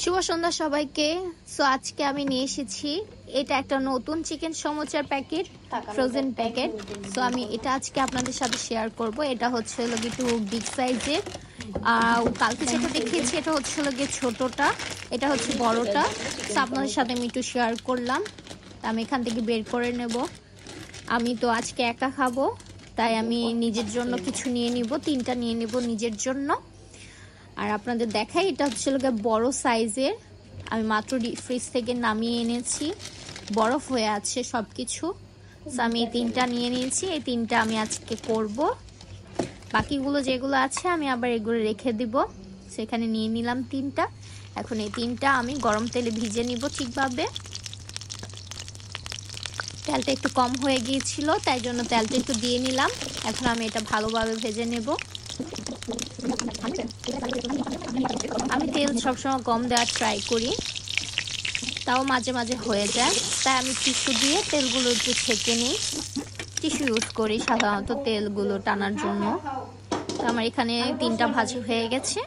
শুভ সন্ধ্যা সবাইকে। সো আজকে আমি নিয়ে এসেছি এটা একটা নতুন chicken samosa packet, frozen packet. So আমি এটা আজকে আপনাদের সাথে শেয়ার করব। এটা হচ্ছে একটু বিগ সাইজের। কালকে যেটা দেখিয়েছি এটা হচ্ছে ছোটটা, এটা হচ্ছে বড়টা। সো আপনাদের সাথে আমি একটু শেয়ার করলাম। আমি এখান থেকে বের করে নেব। আমি তো আজকে একা খাবো, তাই আমি নিজের জন্য কিছু নিয়ে নিব, 3টা নিয়ে নিব নিজের জন্য। আর আপনাদের দেখাই, এটা হচ্ছে বড় সাইজের। আমি মাত্র ফ্রিজ থেকে নামিয়ে এনেছি, বরফ হয়ে আছে সবকিছু। আমি এই 3টা নিয়ে নিয়েছি, এই 3টা আমি আজকে করব। বাকিগুলো যেগুলো আছে আমি আবার এগুলো রেখে দিব। সেখানে নিয়ে নিলাম 3টা। এখন এই 3টা আমি গরম তেলে ভিজে নিব ঠিকভাবে। তেলটা একটু কম হয়ে গিয়েছিল, তাই জন্য তেলটা একটু দিয়ে নিলাম। এখন আমি এটা ভালোভাবে ভেজে নেব। আমি তেল সবসময় কম দেওয়ার ট্রাই করি, তাও মাঝে মাঝে হয়ে যায়। তাই আমি টিস্যু দিয়ে তেলগুলো একটু ছেঁকে নিই। টিস্যু ইউজ করি সাধারণত তেলগুলো টানার জন্য। তো আমার এখানে 3টা ভাজি হয়ে গেছে।